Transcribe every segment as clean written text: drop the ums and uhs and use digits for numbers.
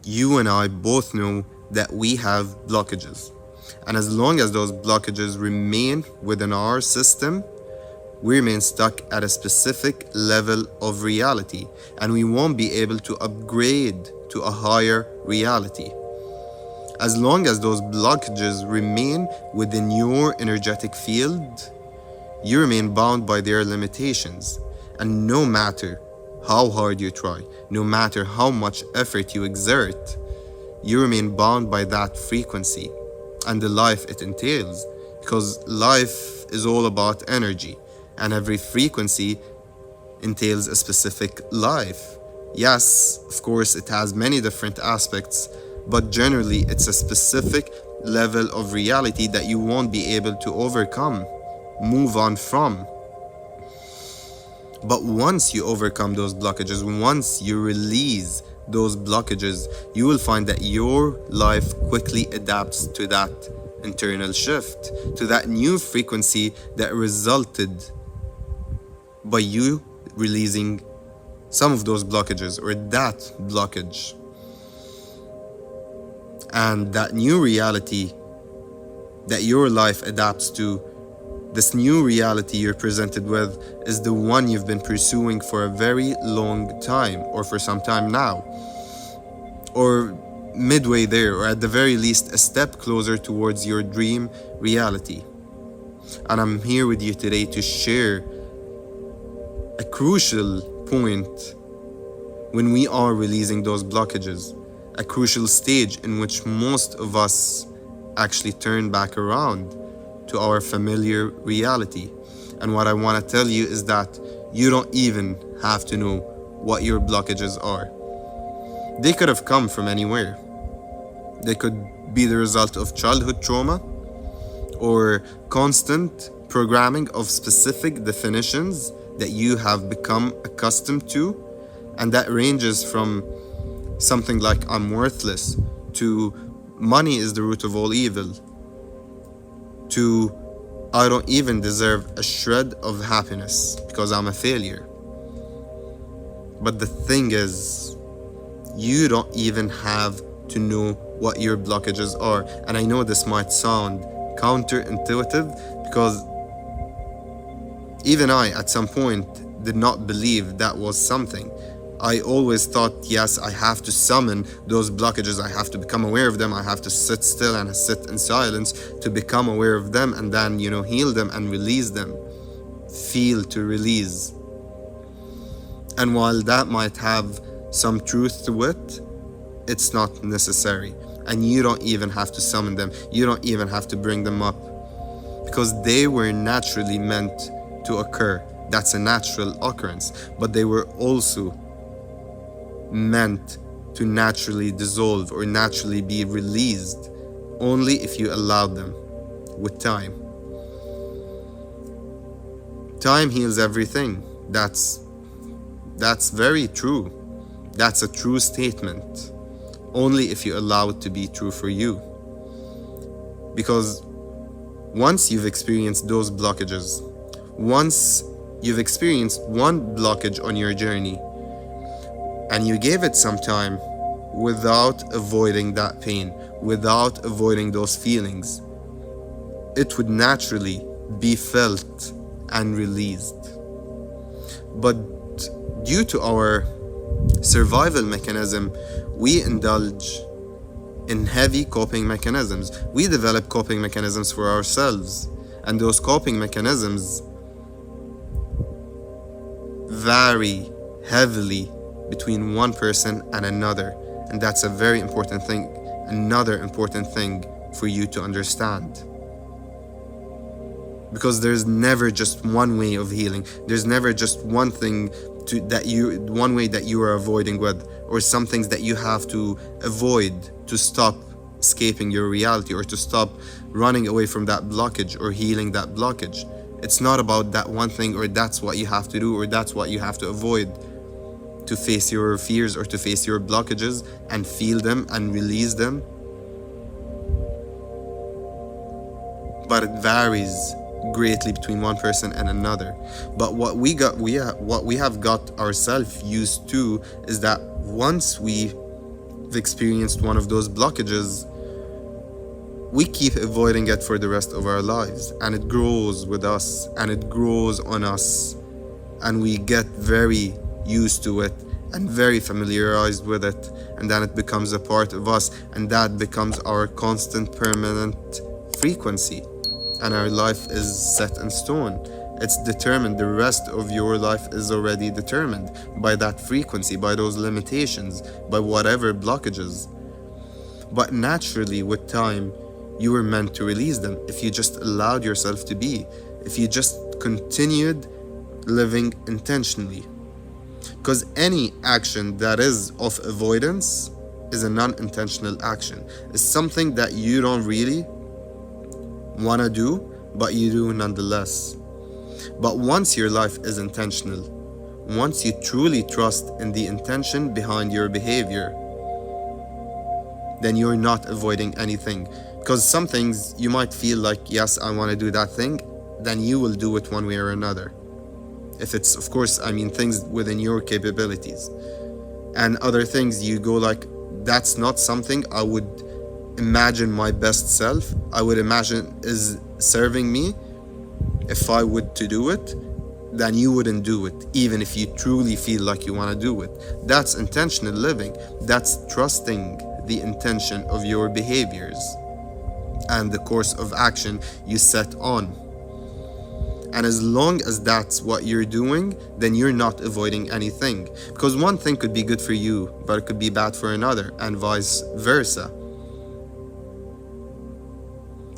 You and I both know that we have blockages. And as long as those blockages remain within our system, we remain stuck at a specific level of reality, and we won't be able to upgrade to a higher reality. As long as those blockages remain within your energetic field, you remain bound by their limitations. And no matter how hard you try, no matter how much effort you exert, you remain bound by that frequency and the life it entails, because life is all about energy, and every frequency entails a specific life. Yes, of course, it has many different aspects, but generally it's a specific level of reality that you won't be able to overcome, move on from. But once you overcome those blockages, once you release those blockages, you will find that your life quickly adapts to that internal shift, to that new frequency that resulted by you releasing some of those blockages or that blockage. And that new reality that your life adapts to, this new reality you're presented with, is the one you've been pursuing for a very long time, or for some time now, or midway there, or at the very least a step closer towards your dream reality. And I'm here with you today to share a crucial point when we are releasing those blockages, a crucial stage in which most of us actually turn back around to our familiar reality. And what I want to tell you is that you don't even have to know what your blockages are. They could have come from anywhere. They could be the result of childhood trauma or constant programming of specific definitions that you have become accustomed to, and that ranges from something like I'm worthless to money is the root of all evil to I don't even deserve a shred of happiness because I'm a failure. But the thing is, you don't even have to know what your blockages are. And I know this might sound counterintuitive, because even I, at some point, did not believe that was something. I always thought, yes, I have to summon those blockages, I have to become aware of them, I have to sit still and sit in silence to become aware of them, and then, heal them and release them. Feel to release. And while that might have some truth to it, it's not necessary. And you don't even have to summon them. You don't even have to bring them up, because they were naturally meant to occur. That's a natural occurrence. But they were also meant to naturally dissolve or naturally be released only if you allowed them with time. Time heals everything. That's very true. That's a true statement. Only if you allow it to be true for you. Because once you've experienced those blockages, once you've experienced one blockage on your journey, and you gave it some time without avoiding that pain, without avoiding those feelings, it would naturally be felt and released. But due to our survival mechanism, we indulge in heavy coping mechanisms. We develop coping mechanisms for ourselves, and those coping mechanisms vary heavily between one person and another. And that's a very important thing, another important thing for you to understand. Because there's never just one way of healing. There's never just one thing one way that you are avoiding with, or some things that you have to avoid to stop escaping your reality, or to stop running away from that blockage or healing that blockage. It's not about that one thing, or that's what you have to do, or that's what you have to avoid to face your fears or to face your blockages and feel them and release them. But it varies greatly between one person and another. But what we have got ourselves used to is that once we experienced one of those blockages, we keep avoiding it for the rest of our lives, and it grows with us and it grows on us, and we get very used to it and very familiarized with it, and then it becomes a part of us, and that becomes our constant permanent frequency, and our life is set in stone. It's determined. The rest of your life is already determined by that frequency, by those limitations, by whatever blockages. But naturally, with time, you were meant to release them if you just allowed yourself to be, if you just continued living intentionally. Because any action that is of avoidance is a non-intentional action. It's something that you don't really want to do, but you do nonetheless. But once your life is intentional, once you truly trust in the intention behind your behavior, then you're not avoiding anything. Because some things you might feel like, yes, I want to do that thing, then you will do it one way or another. If it's, of course, things within your capabilities. And other things you go like, that's not something I would imagine my best self, I would imagine is serving me. If I would to do it, then you wouldn't do it, even if you truly feel like you want to do it. That's intentional living. That's trusting the intention of your behaviors and the course of action you set on. And as long as that's what you're doing, then you're not avoiding anything. Because one thing could be good for you, but it could be bad for another, and vice versa.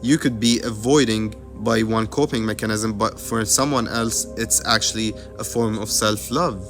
You could be avoiding by one coping mechanism, but for someone else, it's actually a form of self-love.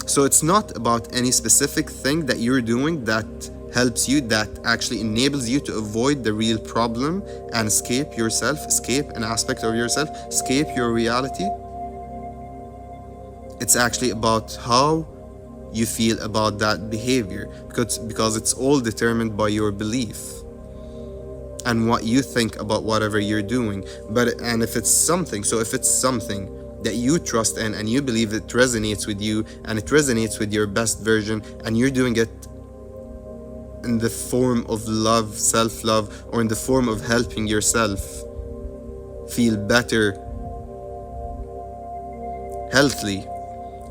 So it's not about any specific thing that you're doing that helps you, that actually enables you to avoid the real problem and escape yourself, escape an aspect of yourself, escape your reality. It's actually about how you feel about that behavior, because it's all determined by your belief and what you think about whatever you're doing. And if it's something that you trust in and you believe it resonates with you and it resonates with your best version, and you're doing it in the form of love, self-love, or in the form of helping yourself feel better, healthily,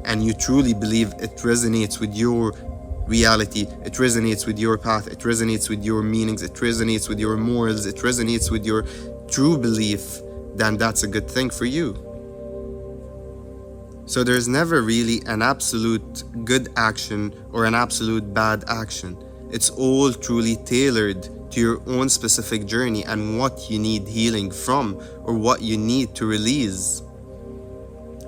and you truly believe it resonates with your reality, it resonates with your path, it resonates with your meanings, it resonates with your morals, it resonates with your true belief, then that's a good thing for you. So there's never really an absolute good action or an absolute bad action. It's all truly tailored to your own specific journey and what you need healing from, or what you need to release.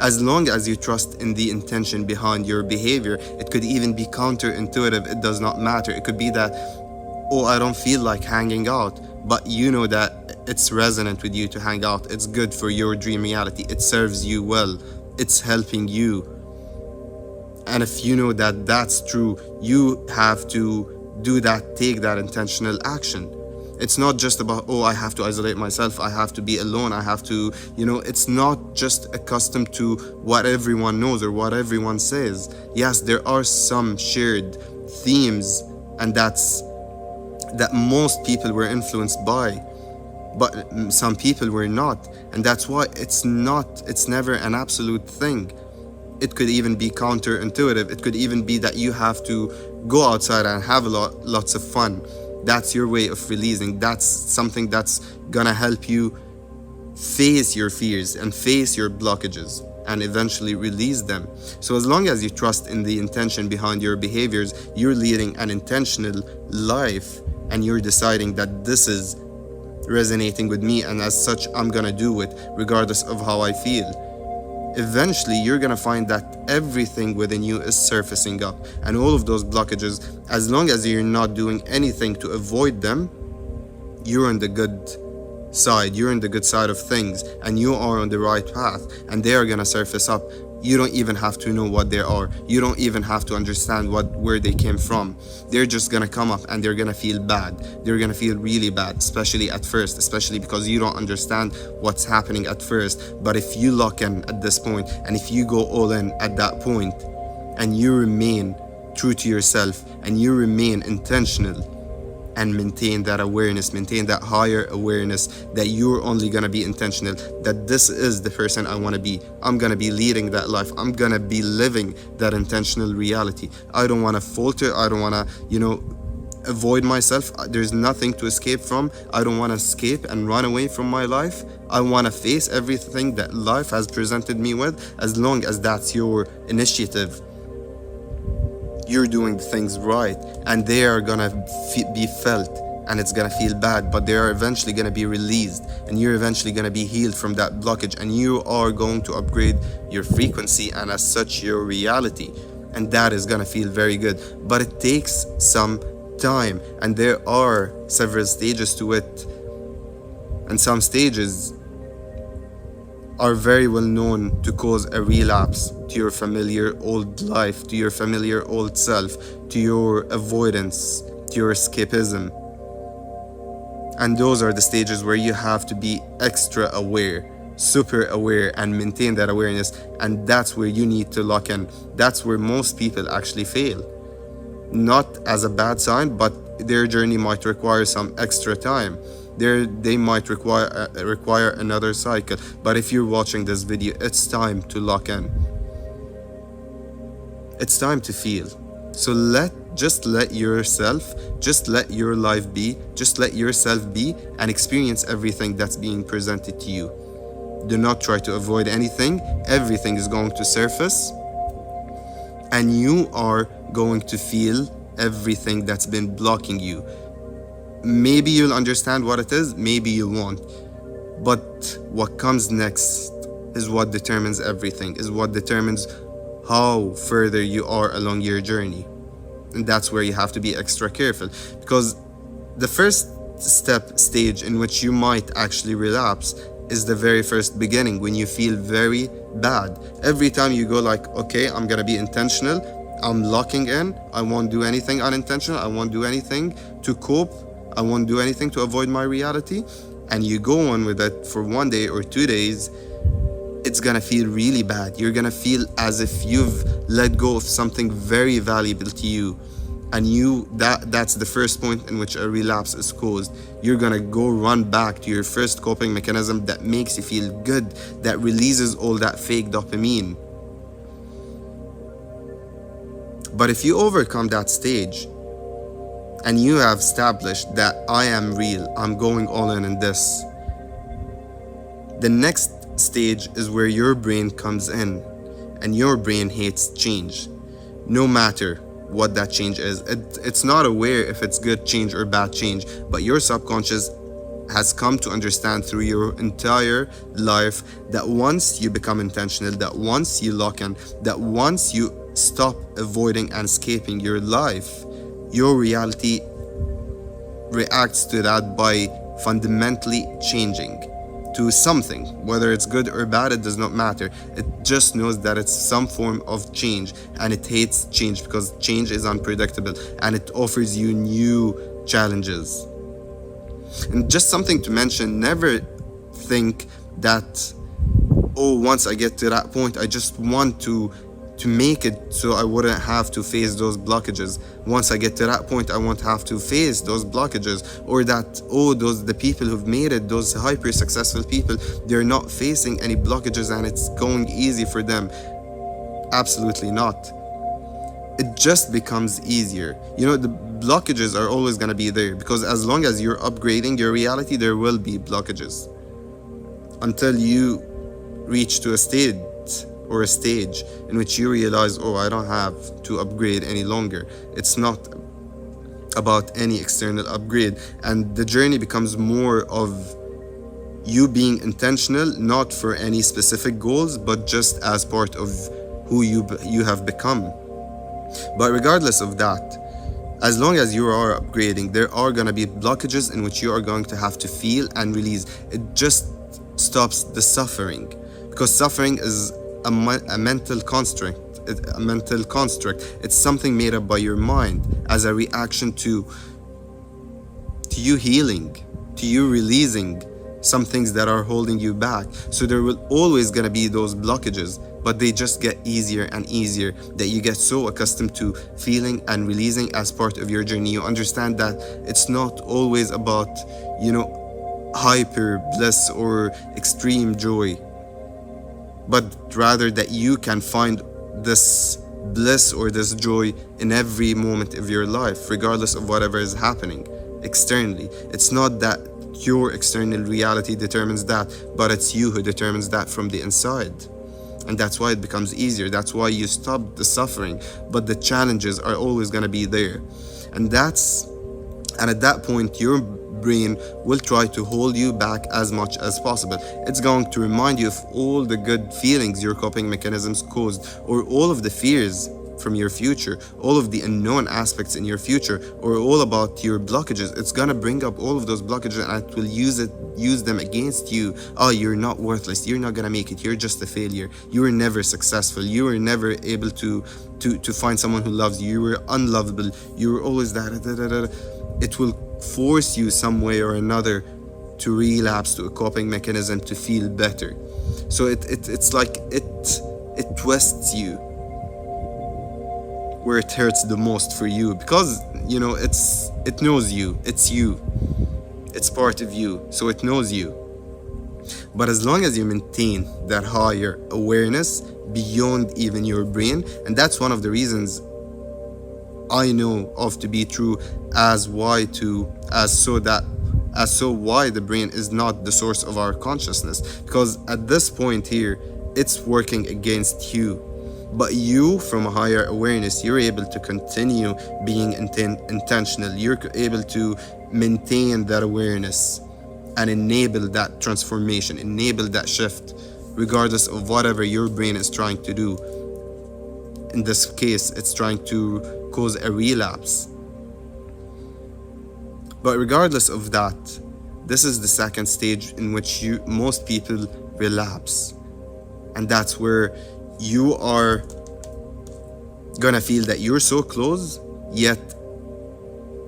As long as you trust in the intention behind your behavior, it could even be counterintuitive, it does not matter. It could be that, oh, I don't feel like hanging out, but you know that it's resonant with you to hang out. It's good for your dream reality. It serves you well. It's helping you. And if you know that that's true, you have to do that, take that intentional action. It's not just about, oh, I have to isolate myself, I have to be alone, I have to, it's not just accustomed to what everyone knows or what everyone says. Yes, there are some shared themes, and that most people were influenced by, but some people were not. And that's why it's never an absolute thing. It could even be counterintuitive. It could even be that you have to go outside and have lots of fun. That's your way of releasing. That's something that's gonna help you face your fears and face your blockages and eventually release them. So as long as you trust in the intention behind your behaviors, you're leading an intentional life, and you're deciding that this is resonating with me, and as such I'm gonna do it regardless of how I feel. Eventually you're gonna find that everything within you is surfacing up, and all of those blockages, as long as you're not doing anything to avoid them, you're on the good side. You're on the good side of things, and you are on the right path, and they are gonna surface up. You don't even have to know what they are. You don't even have to understand where they came from. They're just gonna come up, and they're gonna feel bad. They're gonna feel really bad, especially at first, especially because you don't understand what's happening at first. But if you lock in at this point, and if you go all in at that point, and you remain true to yourself and you remain intentional and maintain that awareness, maintain that higher awareness that you're only gonna be intentional, that this is the person I wanna be. I'm gonna be leading that life. I'm gonna be living that intentional reality. I don't wanna falter. I don't wanna, avoid myself. There's nothing to escape from. I don't wanna escape and run away from my life. I wanna face everything that life has presented me with. As long as that's your initiative, you're doing things right, and they are gonna be felt, and it's gonna feel bad, but they are eventually gonna be released, and you're eventually gonna be healed from that blockage, and you are going to upgrade your frequency and as such your reality, and that is gonna feel very good. But it takes some time, and there are several stages to it, and some stages are very well known to cause a relapse to your familiar old life, to your familiar old self, to your avoidance, to your escapism. And those are the stages where you have to be extra aware, super aware, and maintain that awareness. And that's where you need to lock in. That's where most people actually fail. Not as a bad sign, but their journey might require some extra time. They might require another cycle. But if you're watching this video, it's time to lock in. It's time to feel. So just let yourself, just let your life be, just let yourself be and experience everything that's being presented to you. Do not try to avoid anything. Everything is going to surface, and you are going to feel everything that's been blocking you. Maybe you'll understand what it is, maybe you won't. But what comes next is what determines everything, is what determines how further you are along your journey. And that's where you have to be extra careful, because the first stage in which you might actually relapse is the very first beginning, when you feel very bad. Every time you go like, okay, I'm gonna be intentional, I'm locking in, I won't do anything unintentional, I won't do anything to cope, I won't do anything to avoid my reality, and you go on with it for 1 day or 2 days, it's gonna feel really bad. You're gonna feel as if you've let go of something very valuable to you, and that's the first point in which a relapse is caused. You're gonna go run back to your first coping mechanism that makes you feel good, that releases all that fake dopamine. But if you overcome that stage and you have established that I am real, I'm going all in this, the next stage is where your brain comes in, and your brain hates change, no matter what that change is. It's not aware if it's good change or bad change, but your subconscious has come to understand through your entire life that once you become intentional, that once you lock in, that once you stop avoiding and escaping your life, your reality reacts to that by fundamentally changing to something. Whether it's good or bad, it does not matter. It just knows that it's some form of change, and it hates change because change is unpredictable and it offers you new challenges. And just something to mention, never think that, oh, once I get to that point, I just want to make it so I wouldn't have to face those blockages. Once I get to that point, I won't have to face those blockages. Or that, oh, the people who've made it, those hyper successful people, they're not facing any blockages and it's going easy for them. Absolutely not. It just becomes easier. The blockages are always going to be there, because as long as you're upgrading your reality, there will be blockages until you reach to a stage in which you realize, oh, I don't have to upgrade any longer. It's not about any external upgrade, and the journey becomes more of you being intentional, not for any specific goals, but just as part of who you have become. But regardless of that, as long as you are upgrading, there are going to be blockages in which you are going to have to feel and release. It just stops the suffering, because suffering is a mental construct. It's something made up by your mind as a reaction to you healing, to you releasing some things that are holding you back. So there will always gonna be those blockages. but they just get easier and easier, that you get so accustomed to feeling and releasing as part of your journey. You understand that it's not always about, hyper bliss or extreme joy, but rather that you can find this bliss or this joy in every moment of your life, regardless of whatever is happening externally. It's not that your external reality determines that, but it's you who determines that from the inside. And that's why it becomes easier. That's why you stop the suffering, but the challenges are always going to be there. And at that point, your brain will try to hold you back as much as possible. It's going to remind you of all the good feelings your coping mechanisms caused, or all of the fears from your future, all of the unknown aspects in your future, or all about your blockages. It's gonna bring up all of those blockages and it will use them against you. Oh, you're not worthless, you're not gonna make it, you're just a failure, you were never successful, you were never able to find someone who loves you, you were unlovable, you were always that. It will force you some way or another to relapse to a coping mechanism to feel better. So it's like it twists you where it hurts the most for you, because it knows you, it's part of you, so it knows you. But as long as you maintain that higher awareness beyond even your brain, and that's one of the reasons I know of to be true as why the brain is not the source of our consciousness, because at this point here it's working against you. But you, from a higher awareness, you're able to continue being intentional. You're able to maintain that awareness and enable that transformation, enable that shift, regardless of whatever your brain is trying to do. In this case, it's trying to cause a relapse. But regardless of that, this is the second stage in which most people relapse. And that's where you are gonna feel that you're so close, yet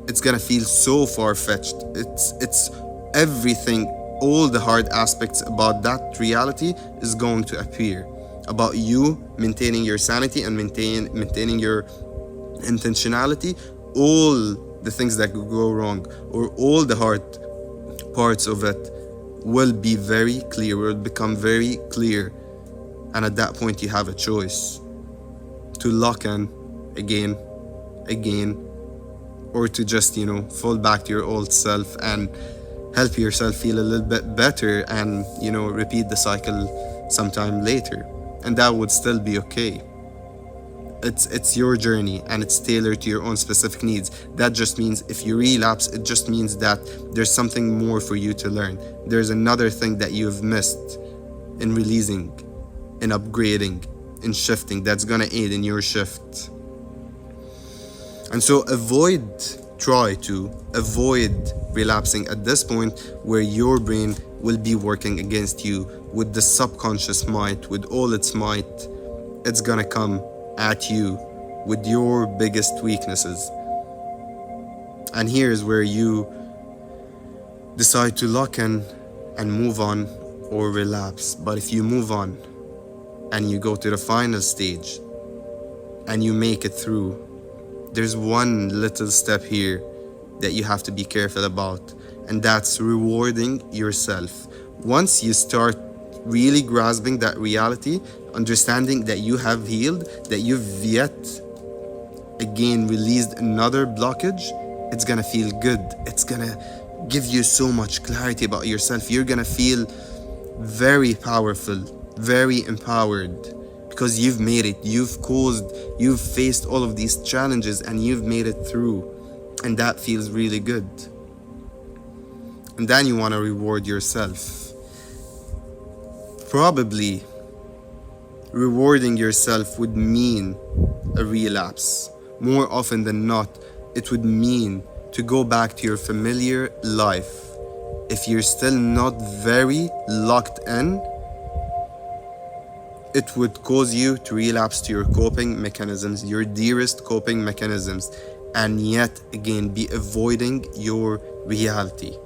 it's gonna feel so far-fetched. It's everything, all the hard aspects about that reality is going to appear. About you maintaining your sanity and maintaining your intentionality, all the things that could go wrong, or all the hard parts of it will be very clear, will become very clear. And at that point, you have a choice to lock in again, or to just, fall back to your old self and help yourself feel a little bit better and, repeat the cycle sometime later. And that would still be okay. It's your journey and it's tailored to your own specific needs. That just means if you relapse, it just means that there's something more for you to learn. There's another thing that you've missed in releasing, in upgrading, in shifting, that's gonna aid in your shift. And so try to avoid relapsing at this point, where your brain will be working against you with the subconscious might, with all its might. It's gonna come at you with your biggest weaknesses. And here's where you decide to lock in and move on, or relapse. But if you move on and you go to the final stage and you make it through, there's one little step here that you have to be careful about, and that's rewarding yourself. Once you start really grasping that reality, understanding that you have healed, that you've yet again released another blockage, it's gonna feel good. It's gonna give you so much clarity about yourself. You're gonna feel very powerful, very empowered, because you've made it. You've faced all of these challenges and you've made it through, and that feels really good. And then you want to reward yourself. Probably rewarding yourself would mean a relapse. More often than not, it would mean to go back to your familiar life. If you're still not very locked in, it would cause you to relapse to your coping mechanisms, your dearest coping mechanisms, and yet again be avoiding your reality.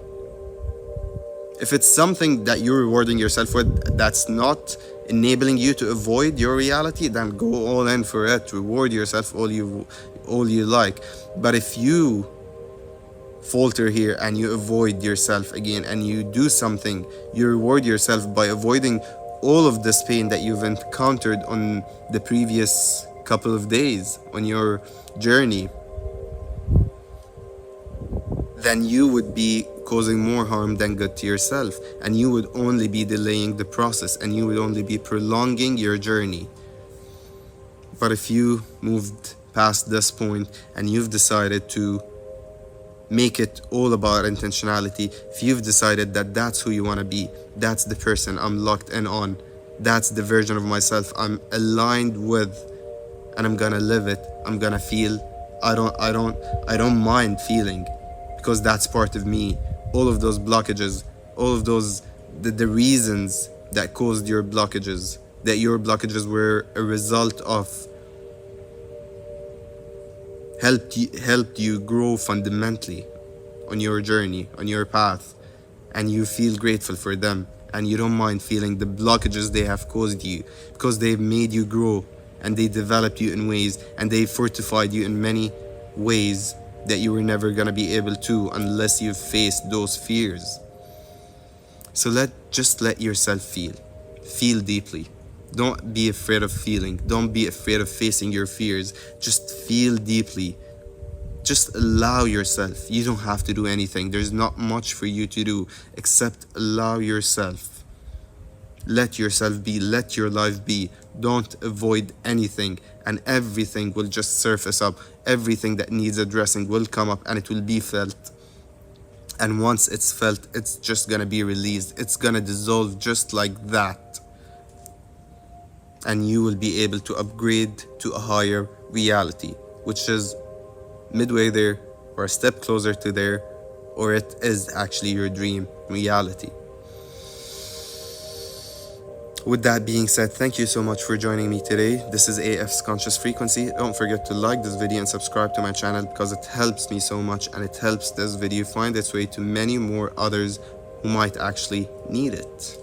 If it's something that you're rewarding yourself with that's not enabling you to avoid your reality, then go all in for it. Reward yourself all you like. But if you falter here and you avoid yourself again and you do something, you reward yourself by avoiding all of this pain that you've encountered on the previous couple of days on your journey, then you would be causing more harm than good to yourself, and you would only be delaying the process, and you would only be prolonging your journey. But if you moved past this point and you've decided to make it all about intentionality, if you've decided that that's who you want to be, that's the person I'm locked in on, that's the version of myself I'm aligned with, and I'm gonna live it, I'm gonna feel, I don't mind feeling, because that's part of me. All of those blockages, all of those the reasons that caused your blockages, that your blockages were a result of, helped you grow fundamentally on your journey, on your path, and you feel grateful for them, and you don't mind feeling the blockages they have caused you, because they've made you grow, and they developed you in ways, and they fortified you in many ways that you were never going to be able to unless you faced those fears. So just let yourself feel deeply. Don't be afraid of feeling. Don't be afraid of facing your fears. Just feel deeply. Just allow yourself. You don't have to do anything. There's not much for you to do except allow yourself. Let yourself be. Let your life be. Don't avoid anything, and everything will just surface up. Everything that needs addressing will come up, and it will be felt. And once it's felt, it's just gonna be released. It's gonna dissolve just like that. And you will be able to upgrade to a higher reality, which is midway there, or a step closer to there, or it is actually your dream reality. With that being said, thank you so much for joining me today. This is AF's Conscious Frequency. Don't forget to like this video and subscribe to my channel, because it helps me so much, and it helps this video find its way to many more others who might actually need it.